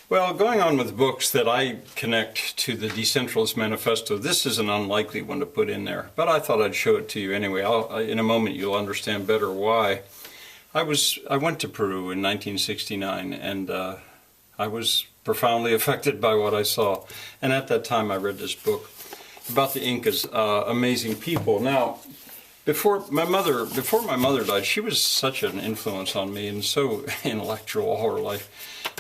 Well, going on with books that I connect to the Decentralist Manifesto, this is an unlikely one to put in there, but I thought I'd show it to you anyway. In a moment you'll understand better why. I went to Peru in 1969, and I was profoundly affected by what I saw. And at that time I read this book about the Incas, amazing people. Now, before my mother died, she was such an influence on me and so intellectual all her life.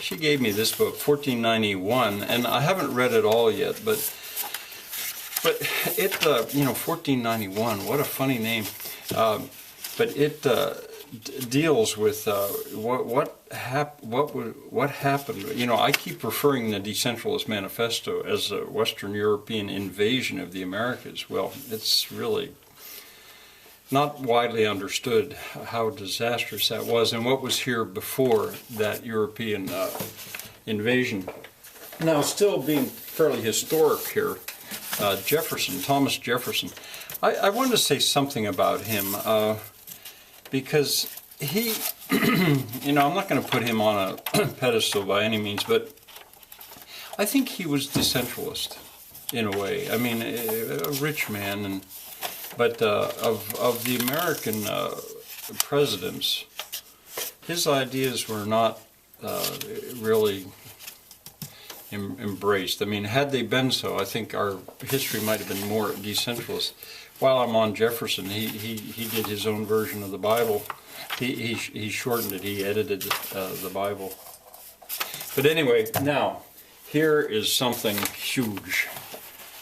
She gave me this book, 1491, and I haven't read it all yet, but it, 1491, what a funny name. But it deals with what happened. You know, I keep referring to the Decentralist Manifesto as a Western European invasion of the Americas. Well, it's really not widely understood how disastrous that was and what was here before that European invasion. Now, still being fairly historic here, Thomas Jefferson. I wanted to say something about him because he, I'm not going to put him on a pedestal by any means, but I think he was decentralist in a way. I mean, a rich man, but of the American presidents, his ideas were not really embraced. I mean, had they been so, I think our history might have been more decentralist. While I'm on Jefferson, he did his own version of the Bible. He shortened it. He edited the Bible. But anyway, now here is something huge.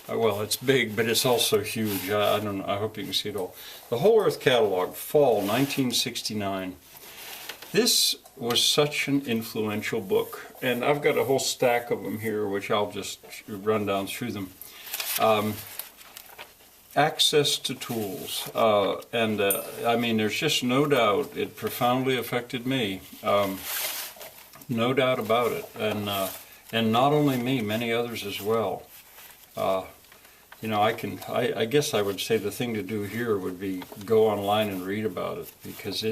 Well, it's big, but it's also huge. I don't know. I hope you can see it all. The Whole Earth Catalog, fall 1969. This was such an influential book, and I've got a whole stack of them here, which I'll just run down through them. Access to tools, I mean, there's just no doubt it profoundly affected me. No doubt about it, and not only me, many others as well. I guess I would say the thing to do here would be go online and read about it, because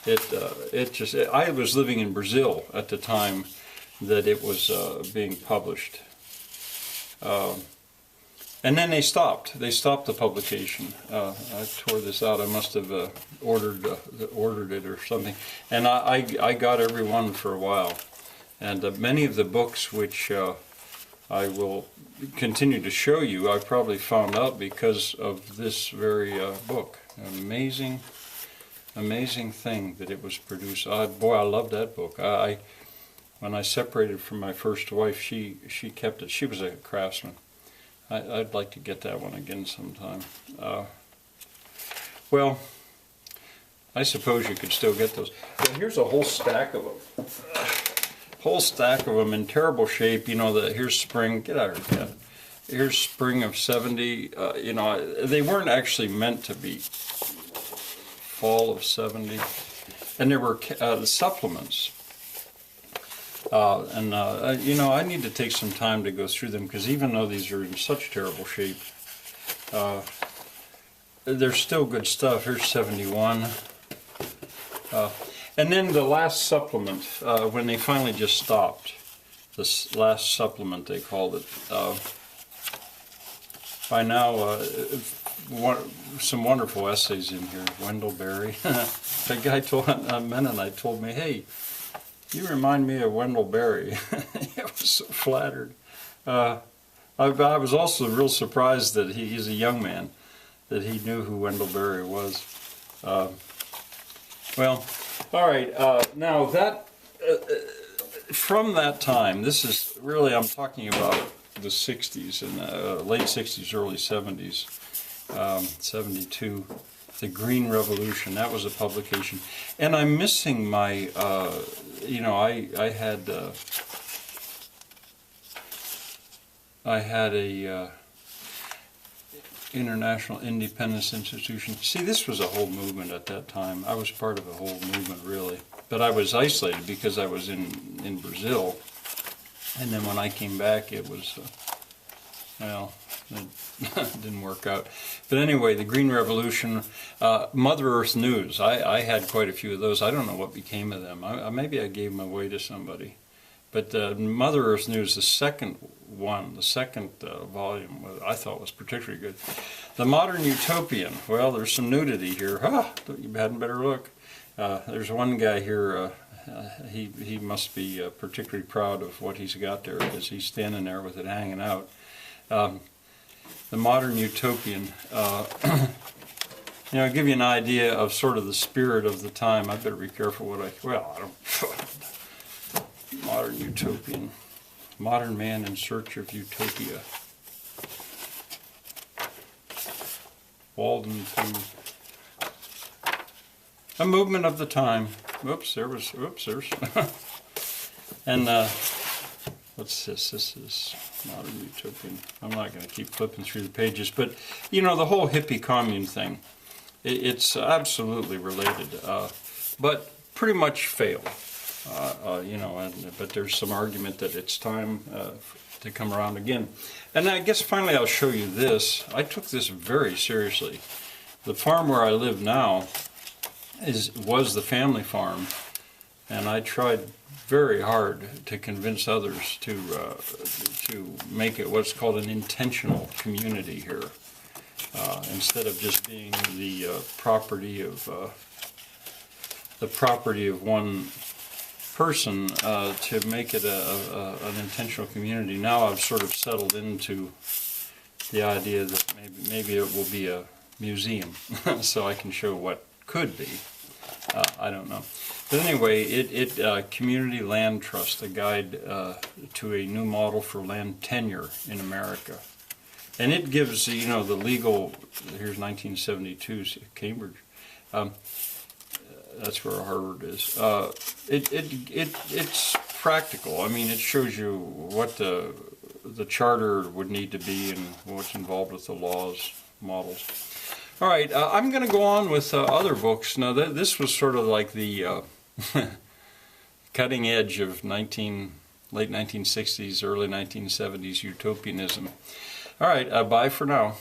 I was living in Brazil at the time that it was being published. And then they stopped the publication. I tore this out. I must have ordered it or something. And I got every one for a while. And many of the books which I will continue to show you, I probably found out because of this very book. Amazing thing that it was produced. Boy, I love that book. When I separated from my first wife, she kept it. She was a craftsman. I'd like to get that one again sometime. Well, I suppose you could still get those. Well, here's a whole stack of them. Whole stack of them in terrible shape. You know, here's spring. Get out of here, Ken. Here's spring of 70. They weren't actually meant to be fall of 70. And there were the supplements. I need to take some time to go through them, because even though these are in such terrible shape, they're still good stuff. Here's 71. And then the last supplement, when they finally just stopped, this last supplement they called it. By now, some wonderful essays in here. Wendell Berry. The guy Mennonite told me, hey, you remind me of Wendell Berry. I was so flattered. I was also real surprised that he's a young man, that he knew who Wendell Berry was. Well, all right. Now that from that time, this is really, I'm talking about the 60s and late 60s, early 70s, 72. The Green Revolution, that was a publication. And I'm missing my, I had a International Independence Institution. See, this was a whole movement at that time. I was part of a whole movement, really. But I was isolated because I was in Brazil. And then when I came back, it was, it didn't work out. But anyway, the Green Revolution, Mother Earth News, I had quite a few of those. I don't know what became of them. Maybe I gave them away to somebody. But Mother Earth News, the second one, the second volume, I thought was particularly good. The Modern Utopian. Well, there's some nudity here. You hadn't better look. There's one guy here. He must be particularly proud of what he's got there, because he's standing there with it hanging out. The Modern Utopian. You know, give you an idea of sort of the spirit of the time. I better be careful what I don't. Modern Utopian. Modern man in search of utopia. Walden to a movement of the time. Oops, there's. And what's this? This is Modern Utopian. I'm not going to keep flipping through the pages, but you know, the whole hippie commune thing, it's absolutely related, but pretty much failed. You know, but there's some argument that it's time to come around again. And I guess finally I'll show you this. I took this very seriously. The farm where I live now was the family farm, and I tried very hard to convince others to make it what's called an intentional community here, instead of just being the property of one person, to make it an intentional community. Now I've sort of settled into the idea that maybe it will be a museum, so I can show what could be. I don't know. But anyway, Community Land Trust, a guide to a new model for land tenure in America. And it gives, you know, the legal, here's 1972's Cambridge. That's where Harvard is. It's practical. I mean, it shows you what the charter would need to be and what's involved with the laws, models. All right, I'm going to go on with other books. Now, this was sort of like the cutting edge of late 1960s, early 1970s utopianism. All right, bye for now.